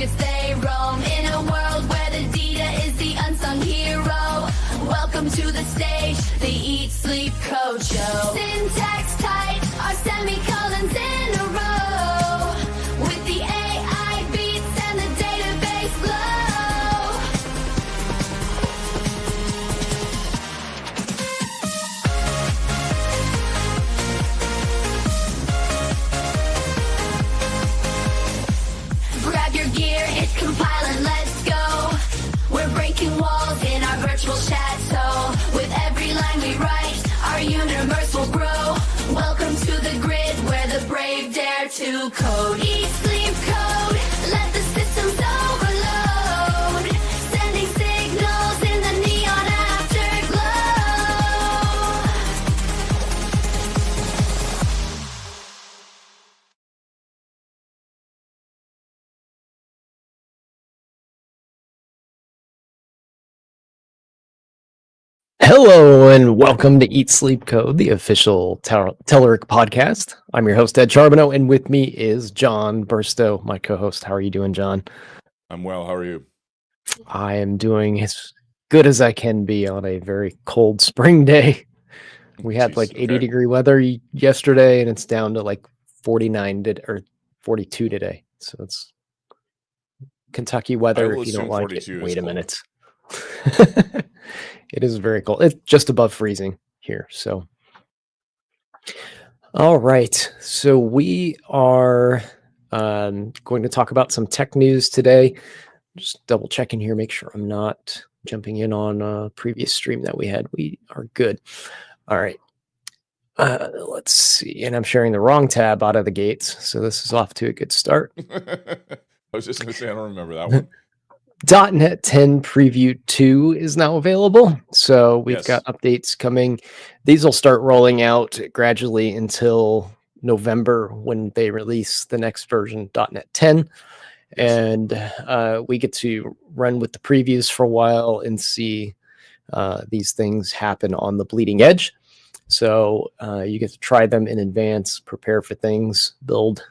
markets they roam. In a world where the data is the unsung hero. Welcome to the stage, the Eat Sleep Code Show. Syntax tight, our semicolons in a row. With the AI beats and the database flow. Grab your gear, hit compile and let's go. We're breaking walls in our virtual chateau. With every line we write, our universe will grow. Welcome to the grid where the brave dare to code. Eat, sleep, code, let the systems overload. Sending signals in the neon afterglow. Hello and welcome to Eat Sleep Code, the official Telerik podcast. I'm your host, Ed Charbonneau, and with me is John Burstow, my co-host. How are you doing, John? I'm well. How are you? I am doing as good as I can be on a very cold spring day. We had like 80-degree weather yesterday, and it's down to like 49 or 42 today. So it's Kentucky weather. If you don't like it, wait a minute. It is very cold. It's just above freezing here. So, all right. So we are going to talk about some tech news today. Just double checking here, make sure I'm not jumping in on a previous stream that we had. We are good. All right. Let's see. And I'm sharing the wrong tab out of the gates. So this is off to a good start. I was just going to say, I don't remember that one. .NET 10 Preview 2 is now available. So we've got updates coming. These will start rolling out gradually until November when they release the next version, .NET 10. And we get to run with the previews for a while and see these things happen on the bleeding edge. So you get to try them in advance, prepare for things, build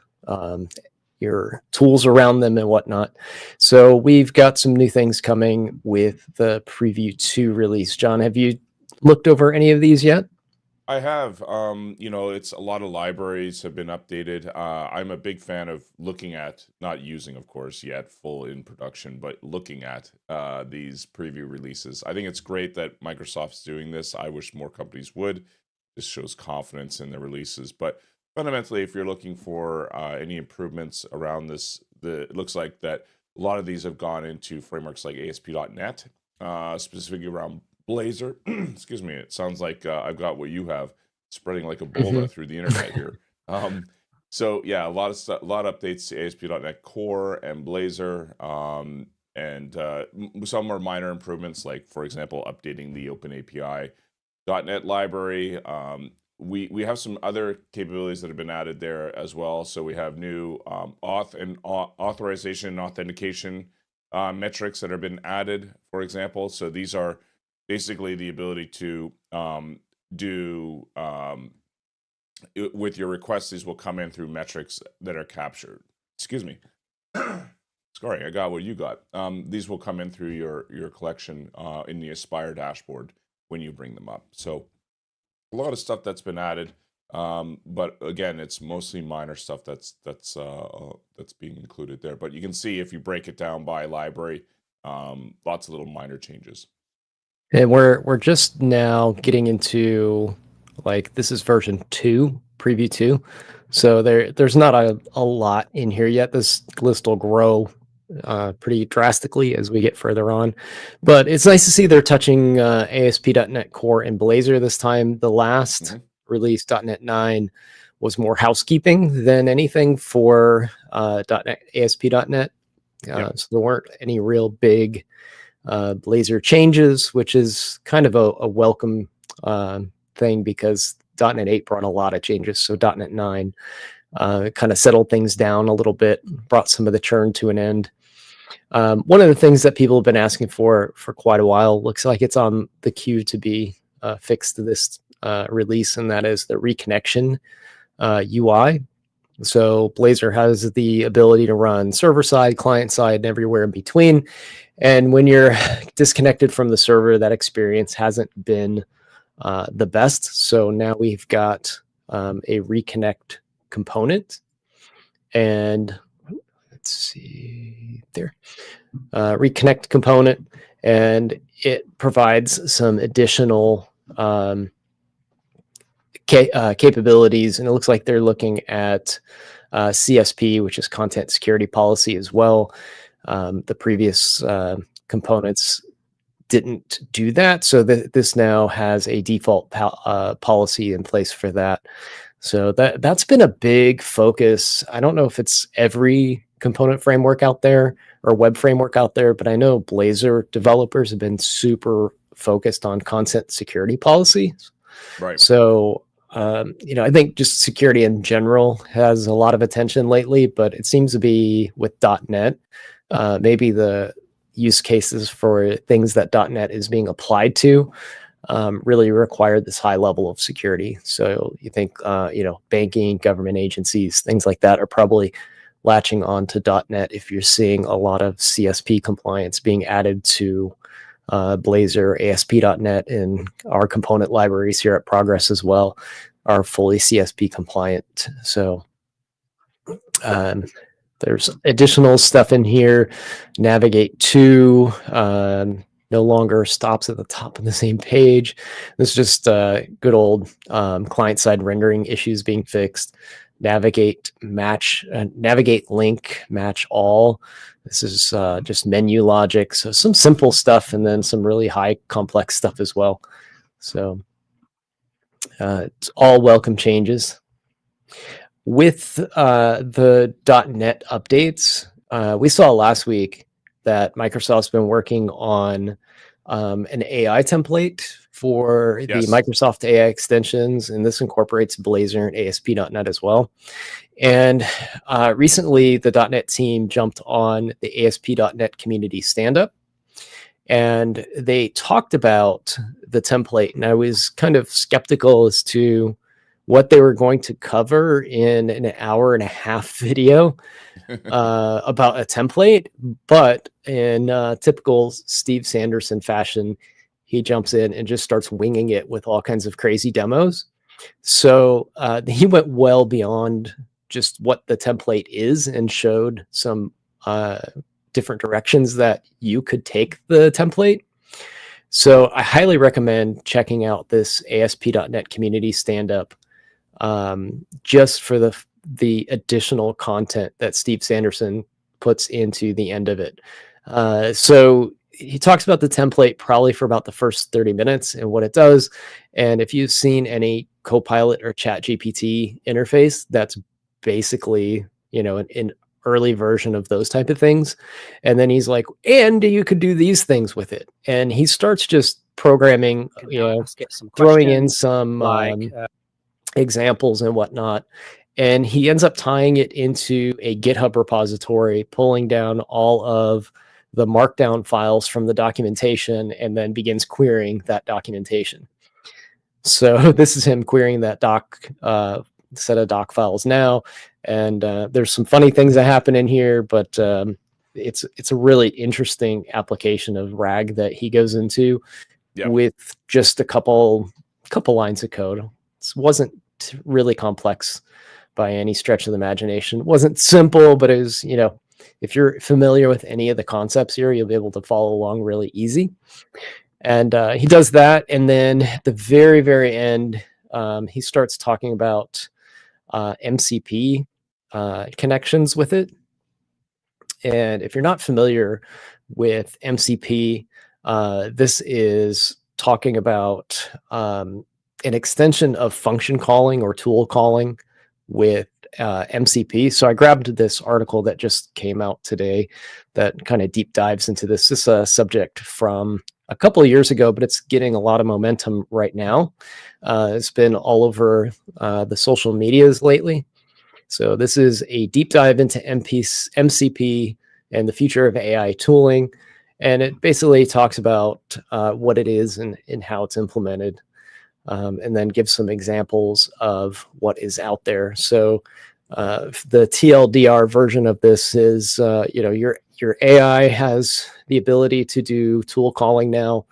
your tools around them and whatnot. So we've got some new things coming with the Preview 2 release. John, have you looked over any of these yet? I have. It's a lot of libraries have been updated. I'm a big fan of looking at, not using, of course, yet full in production, but looking at these preview releases. I think it's great that Microsoft's doing this. I wish more companies would. This shows confidence in their releases. But fundamentally, if you're looking for any improvements around this, it looks like that a lot of these have gone into frameworks like ASP.NET, specifically around Blazor. Excuse me. It sounds like I've got what you have, spreading like Ebola through the internet here. So yeah, a lot of updates to ASP.NET Core and Blazor, and some more minor improvements, like for example, updating the OpenAPI.NET library. We have some other capabilities that have been added there as well. So we have new authorization and authentication metrics that have been added, for example. So these are basically the ability to do with your requests. These will come in through metrics that are captured. Excuse me. Sorry, I got what you got. These will come in through your collection in the Aspire dashboard when you bring them up. So a lot of stuff that's been added, but again, it's mostly minor stuff that's being included there. But you can see if you break it down by library, lots of little minor changes. And we're just now getting into, like, this is version 2, Preview 2. So there's not a lot in here yet. This list will grow pretty drastically as we get further on. But it's nice to see they're touching ASP.NET Core and Blazor this time. The last release, .NET 9, was more housekeeping than anything for ASP.NET. So there weren't any real big Blazor changes, which is kind of a welcome thing because .NET 8 brought a lot of changes. So .NET 9 kind of settled things down a little bit, brought some of the churn to an end. One of the things that people have been asking for quite a while, looks like it's on the queue to be fixed to this release, and that is the reconnection UI. So Blazor has the ability to run server side, client side, and everywhere in between. And when you're disconnected from the server, that experience hasn't been the best. So now we've got a reconnect component, and let's see there, reconnect component, and it provides some additional capabilities. And it looks like they're looking at CSP, which is content security policy as well. The previous components didn't do that, so this now has a default policy in place for that. So that's been a big focus. I don't know if it's every component framework out there or web framework out there, but I know Blazor developers have been super focused on content security policies. Right. So I think just security in general has a lot of attention lately, but it seems to be with .NET. Maybe the use cases for things that .NET is being applied to really require this high level of security. So you think, banking, government agencies, things like that are probably latching on to .NET if you're seeing a lot of CSP compliance being added to Blazor, ASP.NET, and our component libraries here at Progress as well are fully CSP compliant. So there's additional stuff in here. Navigate 2 no longer stops at the top of the same page. This is just good old client-side rendering issues being fixed. Navigate link, match all. This is just menu logic. So some simple stuff and then some really high complex stuff as well. So it's all welcome changes. With the .NET updates, we saw last week that Microsoft's been working on an AI template for the Microsoft AI extensions, and this incorporates Blazor and ASP.NET as well. And recently, the .NET team jumped on the ASP.NET community stand-up, and they talked about the template, and I was kind of skeptical as to what they were going to cover in an hour-and-a-half video about a template. But in typical Steve Sanderson fashion, he jumps in and just starts winging it with all kinds of crazy demos. So he went well beyond just what the template is and showed some different directions that you could take the template. So I highly recommend checking out this ASP.NET community stand-up just for the additional content that Steve Sanderson puts into the end of it. So he talks about the template probably for about the first 30 minutes and what it does. And if you've seen any Copilot or ChatGPT interface, that's basically, an early version of those type of things. And then he's like, and you could do these things with it. And he starts just programming, throwing in some examples and whatnot. And he ends up tying it into a GitHub repository, pulling down all of the markdown files from the documentation, and then begins querying that documentation. So this is him querying that set of doc files now. And there's some funny things that happen in here, but it's a really interesting application of RAG that he goes into with just a couple lines of code. It wasn't really complex by any stretch of the imagination. It wasn't simple, but it was, if you're familiar with any of the concepts here, you'll be able to follow along really easy. And he does that. And then at the very, very end, he starts talking about MCP connections with it. And if you're not familiar with MCP, this is talking about an extension of function calling or tool calling with MCP. So I grabbed this article that just came out today that kind of deep dives into this. This is a subject from a couple of years ago, but it's getting a lot of momentum right now. It's been all over the social medias lately. So this is a deep dive into MCP and the future of AI tooling. And it basically talks about what it is and how it's implemented. And then give some examples of what is out there. So The TLDR version of this is, your AI has the ability to do tool calling now,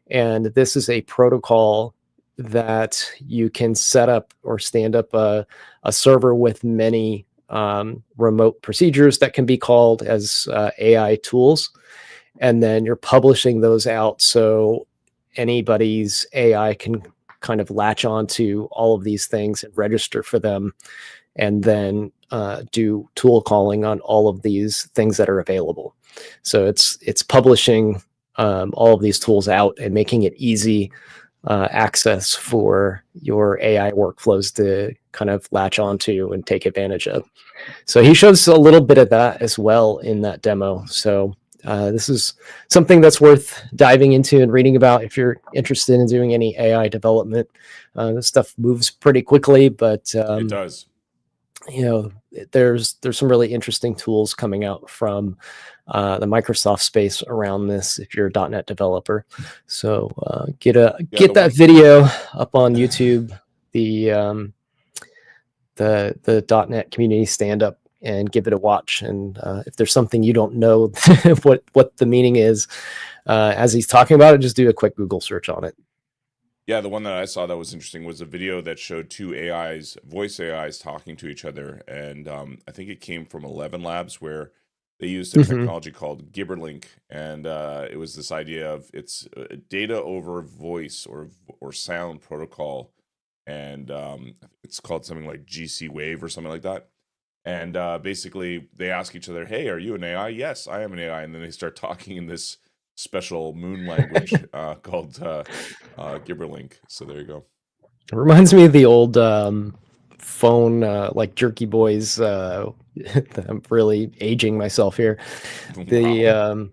and this is a protocol that you can set up or stand up a server with many remote procedures that can be called as AI tools, and then you're publishing those out so anybody's AI can kind of latch on to all of these things and register for them, and then do tool calling on all of these things that are available. So it's publishing all of these tools out and making it easy access for your AI workflows to kind of latch onto and take advantage of. So he shows a little bit of that as well in that demo. So this is something that's worth diving into and reading about if you're interested in doing any AI development. This stuff moves pretty quickly, but It does. There's some really interesting tools coming out from the Microsoft space around this if you're a .NET developer. So get that video up on YouTube, the .NET community stand up, and give it a watch. And if there's something you don't know what the meaning is as he's talking about it, just do a quick Google search on it. Yeah, the one that I saw that was interesting was a video that showed two AIs, voice AIs, talking to each other, and I think it came from 11 Labs, where they used a technology called Gibberlink, and it was this idea of it's data over voice or sound protocol, and it's called something like GC Wave or something like that. And basically, they ask each other, "Hey, are you an AI?" "Yes, I am an AI," and then they start talking in this special moon language called Gibberlink. So there you go. It reminds me of the old phone, like Jerky Boys. I'm really aging myself here. The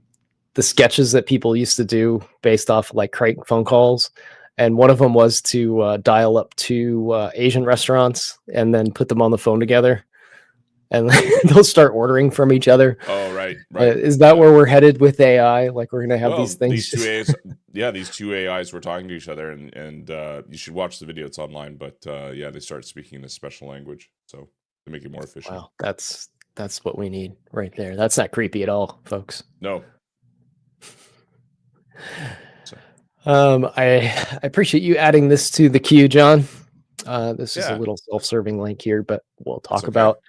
sketches that people used to do based off like crank phone calls, and one of them was to dial up two Asian restaurants and then put them on the phone together, and they'll start ordering from each other. Oh, right. Is that where we're headed with AI? Like we're gonna have these things? These two AIs were talking to each other, and you should watch the video. It's online, but they start speaking in a special language, so to make it more efficient. Wow, that's what we need right there. That's not creepy at all, folks. No. I appreciate you adding this to the queue, John. This is a little self-serving link here, but we'll talk about.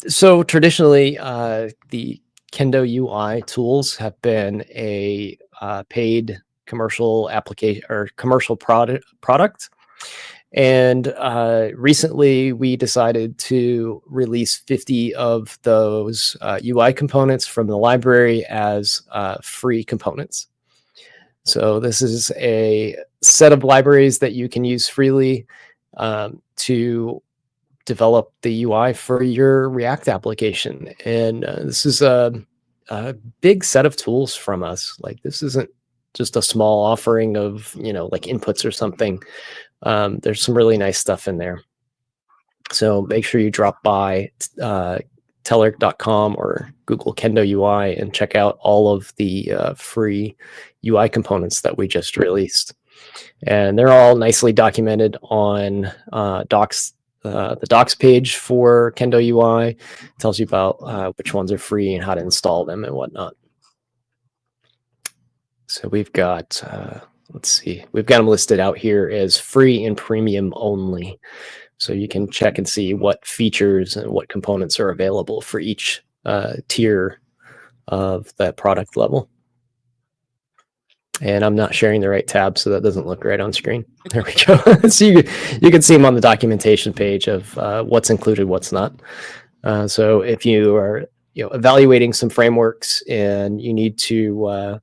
So traditionally, the Kendo UI tools have been a paid commercial application or commercial product. And recently we decided to release 50 of those UI components from the library as free components. So this is a set of libraries that you can use freely to develop the UI for your React application. And this is a big set of tools from us. Like this isn't just a small offering of, like inputs or something. There's some really nice stuff in there. So make sure you drop by Telerik.com or Google Kendo UI and check out all of the free UI components that we just released. And they're all nicely documented on docs. The docs page for Kendo UI tells you about which ones are free and how to install them and whatnot. So we've got, let's see, we've got them listed out here as free and premium only. So you can check and see what features and what components are available for each tier of that product level. And I'm not sharing the right tab, so that doesn't look right on screen. There we go. So you can see them on the documentation page of what's included, what's not. So if you are evaluating some frameworks and you need to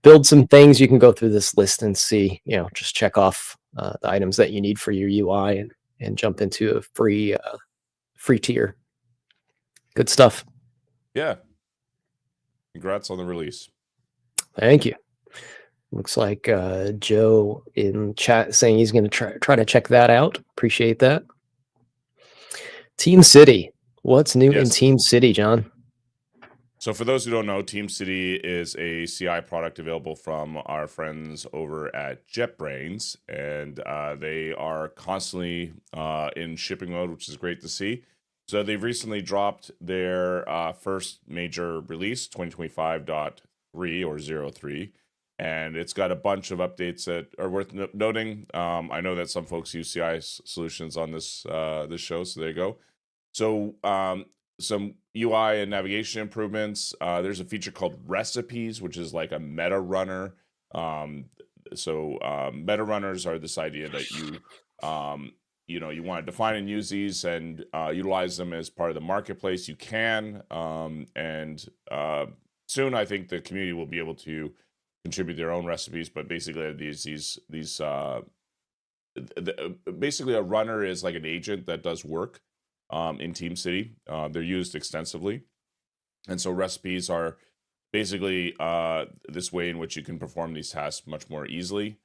build some things, you can go through this list and see, just check off the items that you need for your UI and jump into a free tier. Good stuff. Yeah. Congrats on the release. Thank you. Looks like Joe in chat saying he's going to try to check that out. Appreciate that. Team City. What's new in Team City, John? So for those who don't know, TeamCity is a CI product available from our friends over at JetBrains, and they are constantly in shipping mode, which is great to see. So they've recently dropped their first major release, 2025.3 or 03, and it's got a bunch of updates that are worth noting. I know that some folks use CI solutions on this show, so there you go. So some UI and navigation improvements. There's a feature called Recipes, which is like a meta runner. Meta runners are this idea that you want to define and use these and utilize them as part of the marketplace. You can, and soon I think the community will be able to contribute their own recipes. But basically, basically a runner is like an agent that does work in TeamCity. They're used extensively. And so recipes are basically this way in which you can perform these tasks much more easily.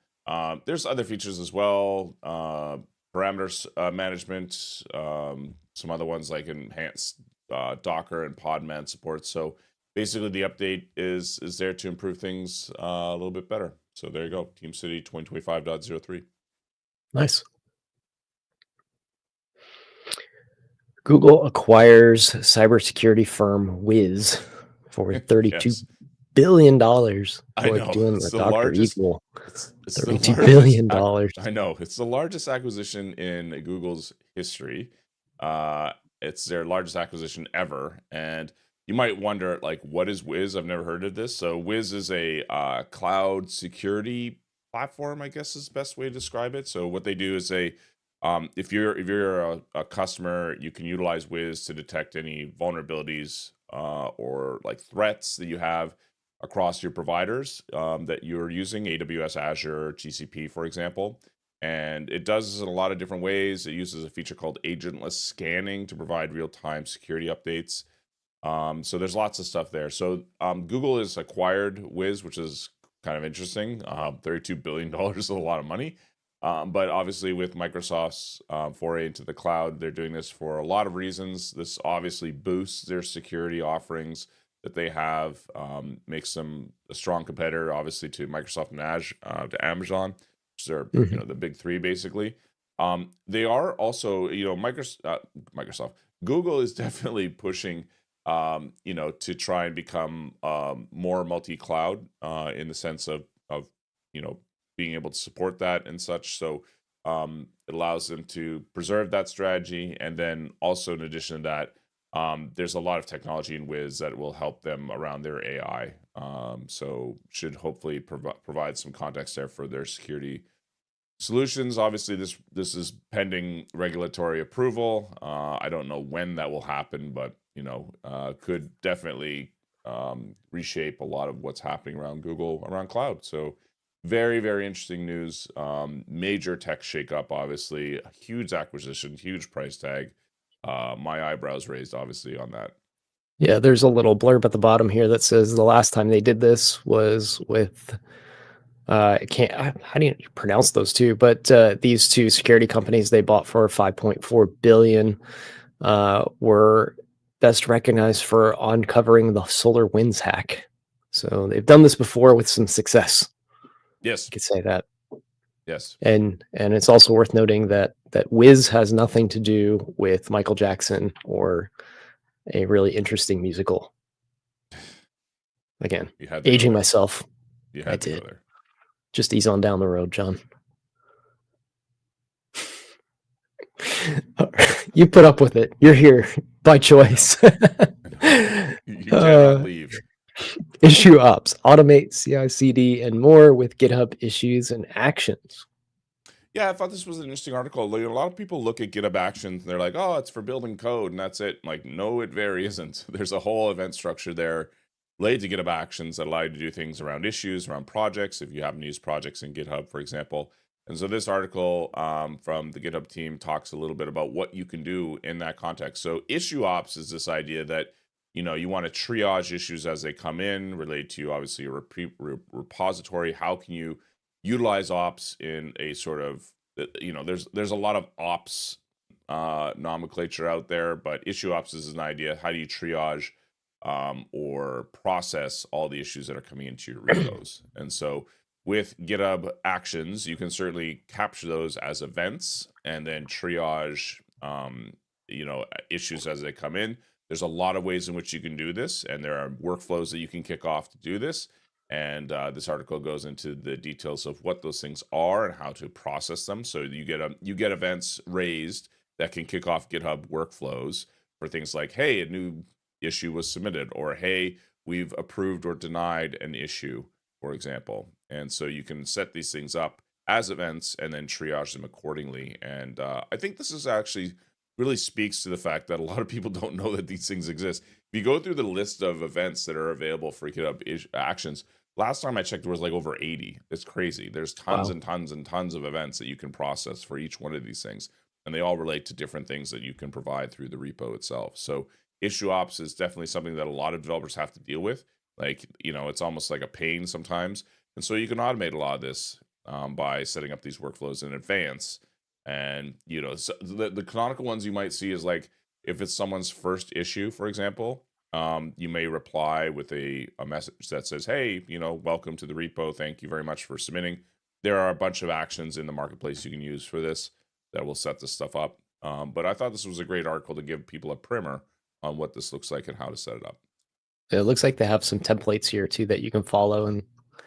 There's other features as well, parameters management, some other ones like enhanced Docker and Podman support. So basically the update is there to improve things a little bit better. So there you go, TeamCity 2025.03. Nice. Google acquires cybersecurity firm Wiz for $32 Yes. billion. I Like know. doing It's the the Dr. largest. Evil. It's the $32 largest. billion. I know. It's the largest acquisition in Google's history. It's their largest acquisition ever. And you might wonder, like, what is Wiz? I've never heard of this. So Wiz is a cloud security platform, I guess is the best way to describe it. So what they do is if you're a customer, you can utilize Wiz to detect any vulnerabilities or like threats that you have across your providers that you're using, AWS, Azure, GCP, for example. And it does this in a lot of different ways. It uses a feature called agentless scanning to provide real-time security updates. So there's lots of stuff there. So Google has acquired Wiz, which is kind of interesting. $32 billion is a lot of money. But obviously with Microsoft's foray into the cloud, they're doing this for a lot of reasons. This obviously boosts their security offerings that they have, makes them a strong competitor, obviously, to Microsoft and Azure, to Amazon, which are the big three basically. They are also, Microsoft, Google is definitely pushing, to try and become more multi-cloud in the sense of being able to support that and such. So it allows them to preserve that strategy, and then also in addition to that, there's a lot of technology in Wiz that will help them around their AI. So should hopefully provide some context there for their security solutions. Obviously, this is pending regulatory approval. I don't know when that will happen, but could definitely reshape a lot of what's happening around Google, around cloud. So very, very interesting news. Major tech shakeup, obviously, a huge acquisition, huge price tag. My eyebrows raised, obviously, on that. Yeah, there's a little blurb at the bottom here that says the last time they did this was with how do you pronounce those two? But these two security companies they bought for 5.4 billion were best recognized for uncovering the SolarWinds hack. So they've done this before with some success. Yes, You could say that. yes. And it's also worth noting that Wiz has nothing to do with Michael Jackson or a really interesting musical. Again, You had to go aging there. myself. You I had to did. go there. Just ease on down the road, John. You put up with it. You're here by choice. You cannot leave. Issue ops, automate CI/CD and more with GitHub issues and actions. Yeah, I thought this was an interesting article. Like, a lot of people look at GitHub Actions and they're like, "Oh, it's for building code and that's it." Like, no, it very isn't. There's a whole event structure there related to GitHub Actions that allow you to do things around issues, around projects, if you happen to use projects in GitHub, for example. And so this article from the GitHub team talks a little bit about what you can do in that context. So issue ops is this idea that you want to triage issues as they come in, related to obviously a repository. How can you utilize ops in a sort of there's a lot of ops nomenclature out there, but issue ops is an idea. How do you triage or process all the issues that are coming into your repos. And so with GitHub Actions, you can certainly capture those as events and then triage, issues as they come in. There's a lot of ways in which you can do this, and there are workflows that you can kick off to do this. And this article goes into the details of what those things are and how to process them. So you get events raised that can kick off GitHub workflows for things like, hey, a new issue was submitted, or hey, we've approved or denied an issue, for example. And so you can set these things up as events and then triage them accordingly. And I think this is actually really speaks to the fact that a lot of people don't know that these things exist. If you go through the list of events that are available for GitHub Actions, last time I checked, there was like over 80. It's crazy. There's tons Wow. and tons and tons of events that you can process for each one of these things. And they all relate to different things that you can provide through the repo itself. So issue ops is definitely something that a lot of developers have to deal with. Like, it's almost like a pain sometimes. And so you can automate a lot of this by setting up these workflows in advance. And, so the canonical ones you might see is like, if it's someone's first issue, for example, you may reply with a message that says, hey, welcome to the repo. Thank you very much for submitting. There are a bunch of actions in the marketplace you can use for this that will set this stuff up. But I thought this was a great article to give people a primer on what this looks like and how to set it up. It looks like they have some templates here too that you can follow and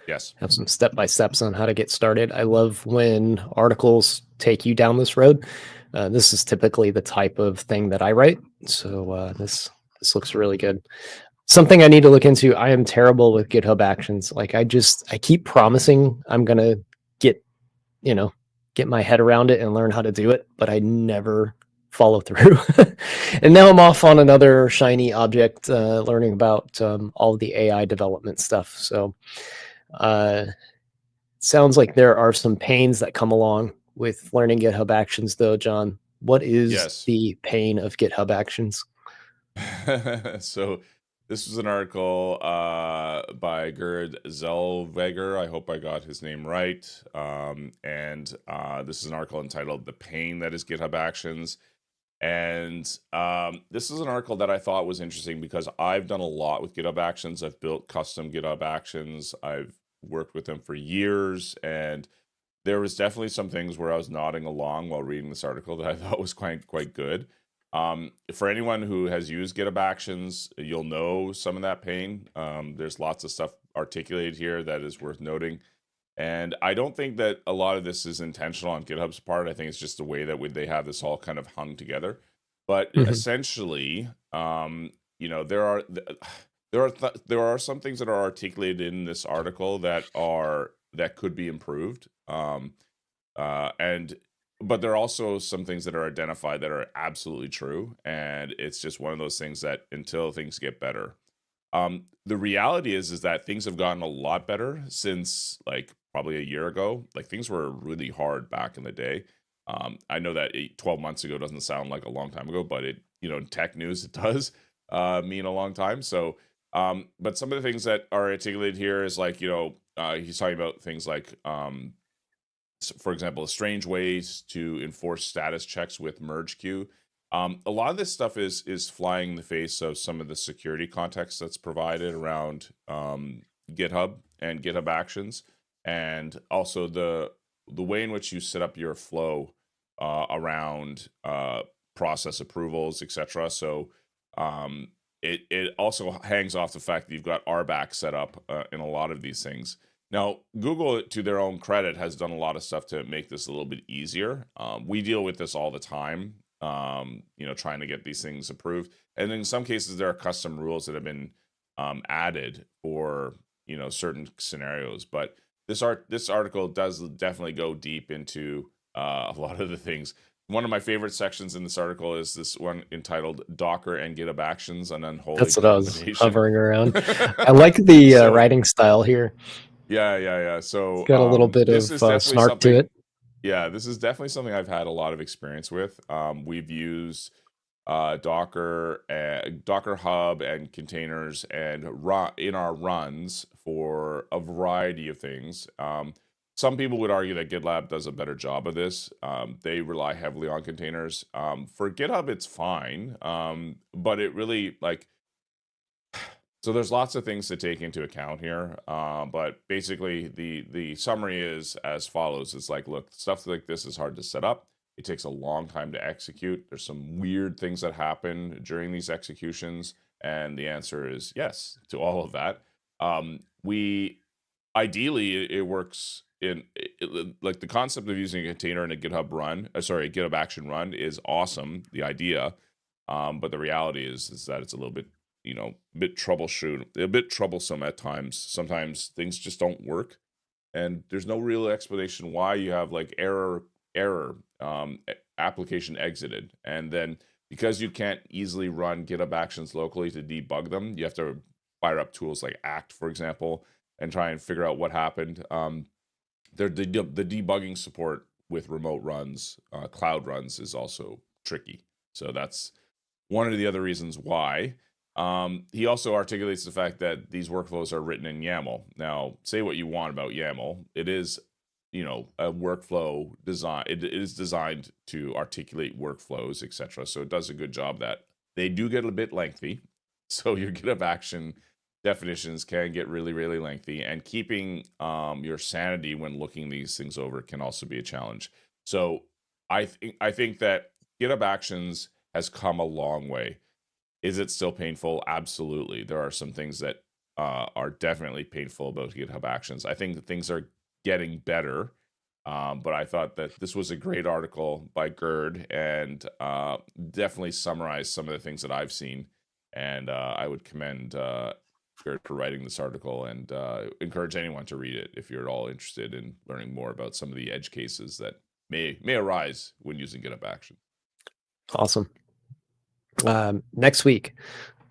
Yes. have some step-by-steps on how to get started. I love when articles take you down this road. This is typically the type of thing that I write. So this looks really good. Something I need to look into. I am terrible with GitHub Actions. Like I keep promising I'm going to get my head around it and learn how to do it, but I never follow through. And now I'm off on another shiny object, learning about all the AI development stuff. So sounds like there are some pains that come along with learning GitHub Actions though, John. What is Yes. the pain of GitHub Actions? So this was an article by Gerd Zellweger. I hope I got his name right. And this is an article entitled "The Pain That Is GitHub Actions." And this is an article that I thought was interesting because I've done a lot with GitHub Actions. I've built custom GitHub Actions. I've worked with them for years, and there was definitely some things where I was nodding along while reading this article that I thought was quite good. For anyone who has used GitHub Actions, you'll know some of that pain. There's lots of stuff articulated here that is worth noting. And I don't think that a lot of this is intentional on GitHub's part. I think it's just the way that they have this all kind of hung together. But essentially, there are some things that are articulated in this article that could be improved. But there are also some things that are identified that are absolutely true. And it's just one of those things that until things get better. The reality is that things have gotten a lot better since like probably a year ago. Like things were really hard back in the day. I know that 12 months ago doesn't sound like a long time ago, but it, in tech news, it does mean a long time. So, but some of the things that are articulated here is like, he's talking about things like, for example, strange ways to enforce status checks with merge queue. A lot of this stuff is flying in the face of some of the security context that's provided around GitHub and GitHub Actions, and also the way in which you set up your flow around process approvals, etc. So it also hangs off the fact that you've got RBAC set up in a lot of these things. Now, Google, to their own credit, has done a lot of stuff to make this a little bit easier. We deal with this all the time. Trying to get these things approved. And in some cases, there are custom rules that have been added for, certain scenarios. But this article does definitely go deep into a lot of the things. One of my favorite sections in this article is this one entitled Docker and GitHub Actions, an Unholy That's what I was Combination. hovering around. I like the writing style here. Yeah. So It's got a little bit of this is definitely snark something. to it. Yeah, this is definitely something I've had a lot of experience with. We've used Docker Hub and containers and in our runs for a variety of things. Some people would argue that GitLab does a better job of this. They rely heavily on containers. For GitHub, it's fine, but it really So there's lots of things to take into account here, but basically the summary is as follows. It's like, look, stuff like this is hard to set up. It takes a long time to execute. There's some weird things that happen during these executions, and the answer is yes to all of that. We ideally it works like the concept of using a container in a GitHub run, sorry, GitHub action run is awesome. The idea, but the reality is that it's a little bit a bit troublesome at times. Sometimes things just don't work, and there's no real explanation why. You have like error, application exited, and then because you can't easily run GitHub actions locally to debug them, you have to fire up tools like Act, for example, and try and figure out what happened. The debugging support with remote runs, cloud runs, is also tricky. So that's one of the other reasons why. He also articulates the fact that these workflows are written in YAML. Now, say what you want about YAML. It is, a workflow design. It is designed to articulate workflows, etc. So it does a good job. That they do get a bit lengthy. So your GitHub action definitions can get really, really lengthy, and keeping your sanity when looking these things over can also be a challenge. So I think that GitHub actions has come a long way. Is it still painful? Absolutely. There are some things that are definitely painful about GitHub actions. I think that things are getting better, but I thought that this was a great article by Gerd, and definitely summarized some of the things that I've seen. And I would commend Gerd for writing this article, and encourage anyone to read it if you're at all interested in learning more about some of the edge cases that may arise when using GitHub Action. Awesome. Next week,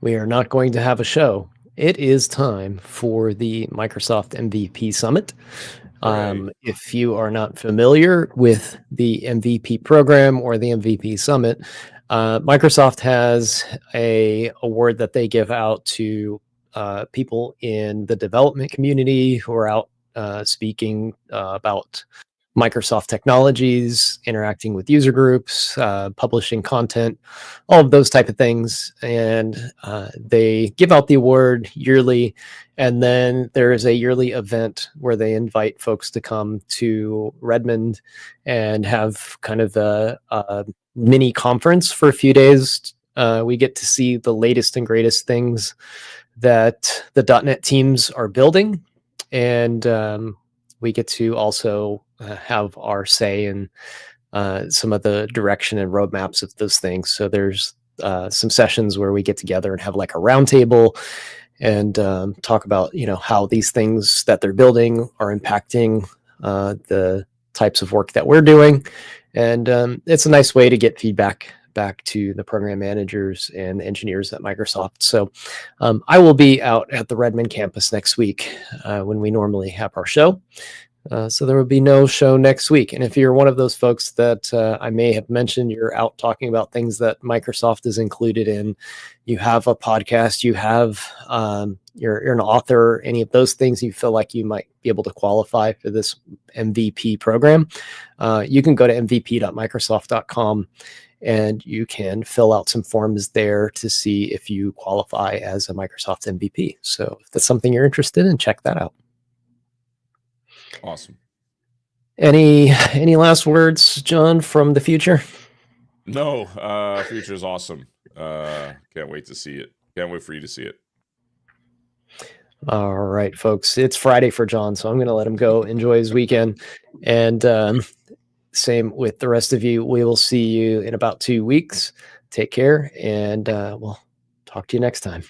we are not going to have a show. It is time for the Microsoft MVP Summit. If you are not familiar with the MVP program or the MVP Summit, Microsoft has a award that they give out to people in the development community who are out speaking about Microsoft technologies, interacting with user groups, publishing content, all of those type of things. And they give out the award yearly. And then there is a yearly event where they invite folks to come to Redmond and have kind of a mini conference for a few days. We get to see the latest and greatest things that the .NET teams are building. And we get to also have our say in some of the direction and roadmaps of those things. So there's some sessions where we get together and have like a roundtable and talk about, how these things that they're building are impacting the types of work that we're doing. And it's a nice way to get feedback back to the program managers and engineers at Microsoft. So I will be out at the Redmond campus next week when we normally have our show. So there will be no show next week. And if you're one of those folks that I may have mentioned, you're out talking about things that Microsoft is included in, you have a podcast, you have, you're an author, any of those things, you feel like you might be able to qualify for this MVP program, you can go to mvp.microsoft.com and you can fill out some forms there to see if you qualify as a Microsoft MVP. So if that's something you're interested in, check that out. Awesome. Any last words, John, from the future? No, future is awesome. Can't wait to see it. Can't wait for you to see it. All right, folks. It's Friday for John, so I'm going to let him go enjoy his weekend. And same with the rest of you. We will see you in about 2 weeks. Take care, and we'll talk to you next time.